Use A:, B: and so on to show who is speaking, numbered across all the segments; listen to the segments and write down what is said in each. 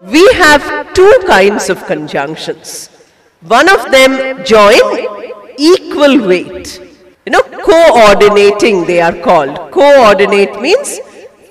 A: We have two kinds of conjunctions. One of them join equal weight. Coordinating they are called. Coordinate means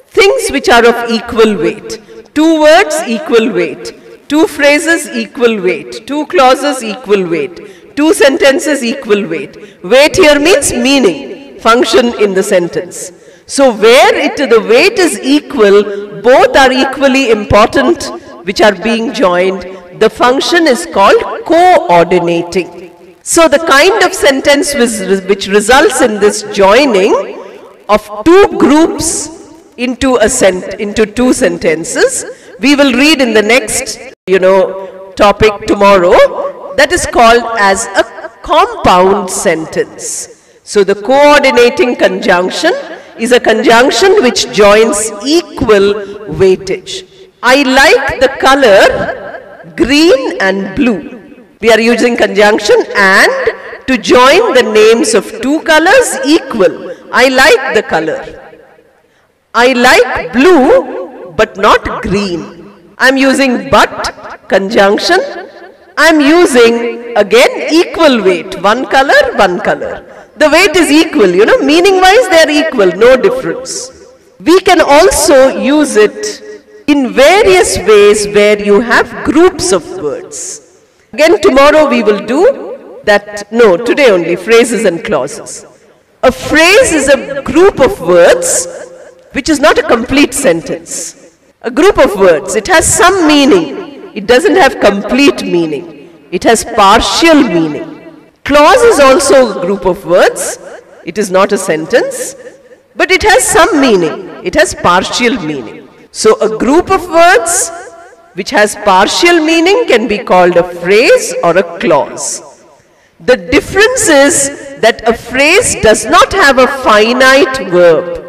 A: things which are of equal weight. Two words, equal weight. Two phrases, equal weight. Two clauses, equal weight. Two sentences, equal weight. Weight here means meaning, function in the sentence. So where the weight is equal, both are equally important, which are being joined. The function is called coordinating. So the kind of sentence which results in this joining of two groups into two sentences, we will read in the next topic tomorrow. That is called as a compound sentence. So the coordinating conjunction is a conjunction which joins equal weightage. I like the color green and blue. We are using conjunction and to join the names of two colors equal. I like the color. I like blue but not green. I am using but conjunction. I am using again equal weight. One color, one color. The weight is equal, meaning wise they are equal, no difference. We can also use it in various ways where you have groups of words. Again tomorrow we will do that, today only, phrases and clauses. A phrase is a group of words which is not a complete sentence. A group of words, it has some meaning. It doesn't have complete meaning. It has partial meaning. Clause is also a group of words. It is not a sentence, but it has some meaning. It has partial meaning. So a group of words which has partial meaning can be called a phrase or a clause. The difference is that a phrase does not have a finite verb.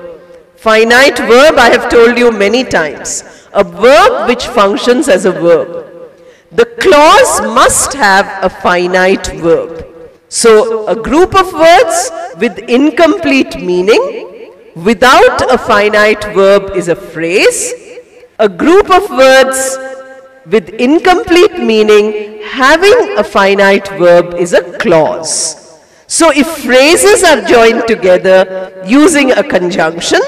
A: Finite verb, I have told you many times. A verb which functions as a verb. The clause must have a finite verb. So a group of words with incomplete meaning without a finite verb is a phrase. A group of words with incomplete meaning having a finite verb is a clause. So if phrases are joined together using a conjunction,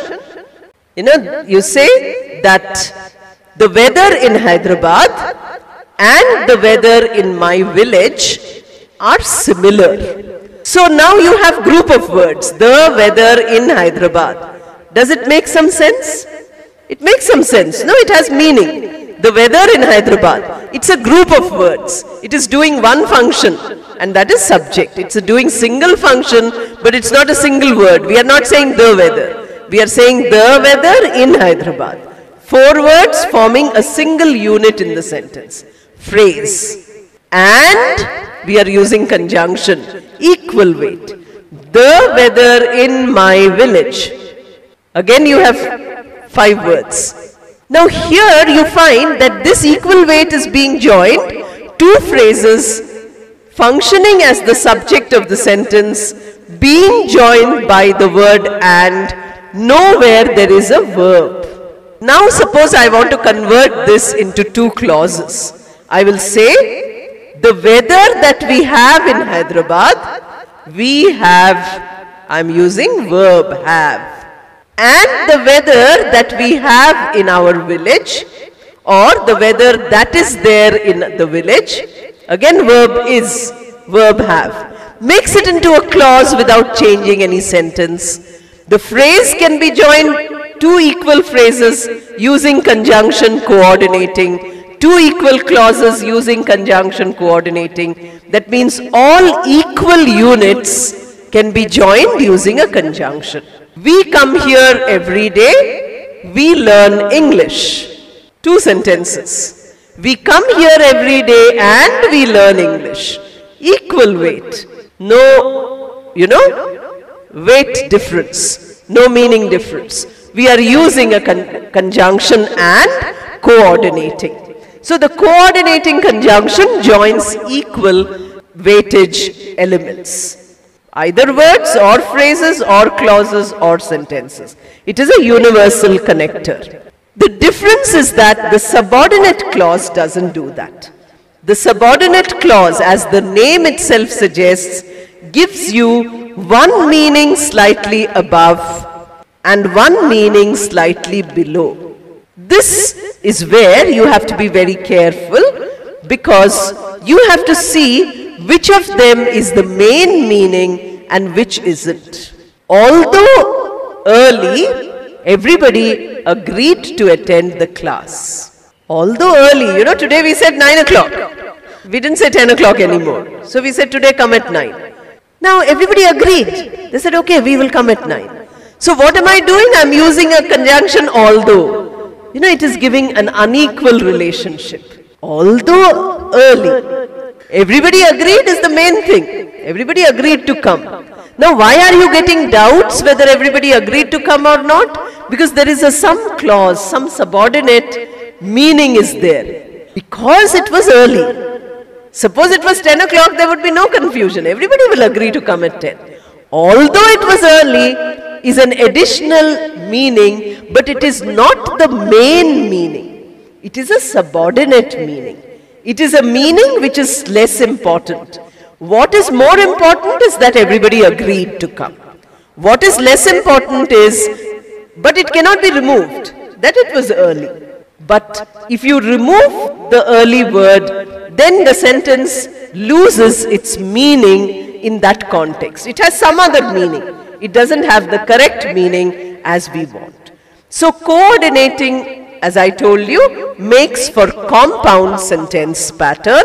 A: you say that the weather in Hyderabad and the weather in my village are similar. So now you have group of words, the weather in Hyderabad. Does it make some sense? It makes some sense. No, it has meaning. The weather in Hyderabad, it's a group of words. It is doing one function and that is subject. It's doing single function, but it's not a single word. We are not saying the weather. We are saying the weather in Hyderabad. 4 words forming a single unit in the sentence. Phrase. And we are using conjunction, equal weight. The weather in my village. Again you have 5 words. Now here you find that this equal weight is being joined, 2 phrases functioning as the subject of the sentence, being joined by the word and, nowhere there is a verb. Now suppose I want to convert this into 2 clauses. I will say, the weather that we have in Hyderabad, we have, I am using verb have. And the weather that we have in our village, or the weather that is there in the village, again verb is, verb have. Makes it into a clause without changing any sentence. The phrase can be joined 2 equal phrases using conjunction coordinating, 2 equal clauses using conjunction coordinating. That means all equal units can be joined using a conjunction. We come here every day, we learn English. 2 sentences. We come here every day and we learn English. Equal weight. No, weight difference. No meaning difference. We are using a conjunction and coordinating. So the coordinating conjunction joins equal weightage elements. Either words or phrases or clauses or sentences. It is a universal connector. The difference is that the subordinate clause doesn't do that. The subordinate clause, as the name itself suggests, gives you one meaning slightly above and one meaning slightly below. This is where you have to be very careful, because you have to see which of them is the main meaning and which isn't. Although early, everybody agreed to attend the class. Although early, today we said 9 o'clock. We didn't say 10 o'clock anymore. So we said today come at 9. Now everybody agreed. They said, okay, we will come at 9. So what am I doing? I'm using a conjunction although. It is giving an unequal relationship. Although early. Everybody agreed is the main thing. Everybody agreed to come. Now why are you getting doubts whether everybody agreed to come or not? Because there is a some clause, some subordinate meaning is there. Because it was early. Suppose it was 10 o'clock, there would be no confusion. Everybody will agree to come at 10. Although it was early is an additional meaning, but it is not the main meaning. It is a subordinate meaning. It is a meaning which is less important. What is more important is that everybody agreed to come. What is less important is, but it cannot be removed, that it was early. But if you remove the early word, then the sentence loses its meaning in that context. It has some other meaning. It doesn't have the correct meaning as we want. So coordinating, as I told you, makes for compound sentence pattern.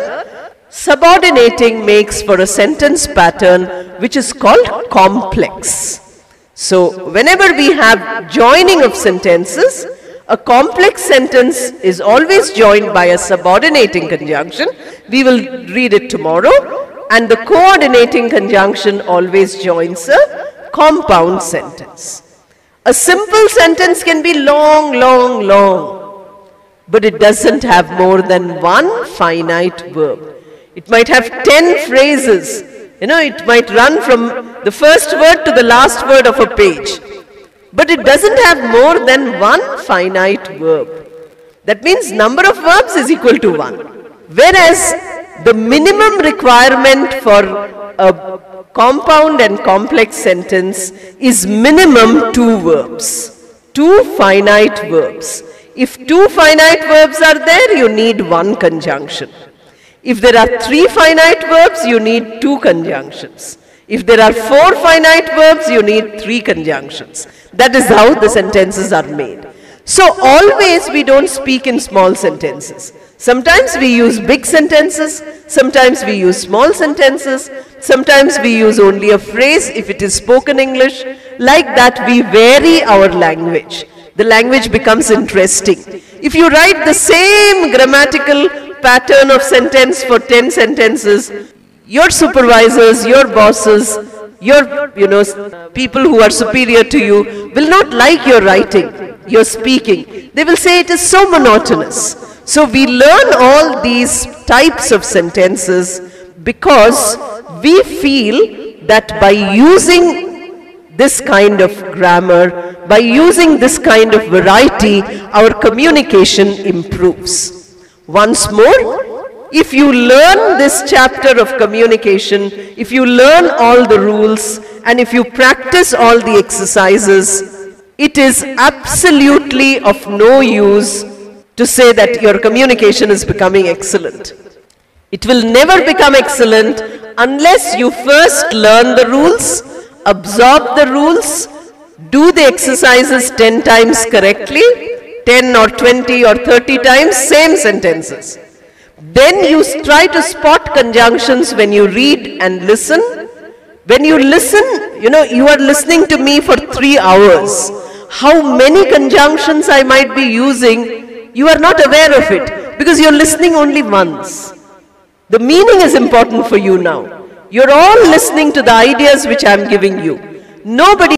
A: Subordinating makes for a sentence pattern which is called complex. So whenever we have joining of sentences, a complex sentence is always joined by a subordinating conjunction. We will read it tomorrow. And the coordinating conjunction always joins a compound sentence. A simple sentence can be long, long, long, but it doesn't have more than one finite verb. It might have 10 phrases. It might run from the first word to the last word of a page. But it doesn't have more than one finite verb. That means number of verbs is equal to 1. Whereas the minimum requirement for a compound and complex sentence is minimum 2 verbs. 2 finite verbs. If 2 finite verbs are there, you need 1 conjunction. If there are 3 finite verbs, you need 2 conjunctions. If there are 4 finite verbs, you need 3 conjunctions. That is how the sentences are made. So always we don't speak in small sentences. Sometimes we use big sentences, sometimes we use small sentences, sometimes we use only a phrase if it is spoken English. Like that we vary our language. The language becomes interesting. If you write the same grammatical pattern of sentence for 10 sentences, your supervisors, your bosses, your people who are superior to you will not like your writing, your speaking. They will say it is so monotonous. So we learn all these types of sentences because we feel that by using this kind of grammar, by using this kind of variety, our communication improves. Once more, if you learn this chapter of communication, if you learn all the rules, and if you practice all the exercises, it is absolutely of no use to say that your communication is becoming excellent. It will never become excellent unless you first learn the rules, absorb the rules, do the exercises 10 times correctly, 10 or 20 or 30 times, same sentences. Then you try to spot conjunctions when you read and listen. When you listen, you are listening to me for 3 hours. How many conjunctions I might be using, you are not aware of it because you're listening only once. The meaning is important for you now. You're all listening to the ideas which I'm giving you. Nobody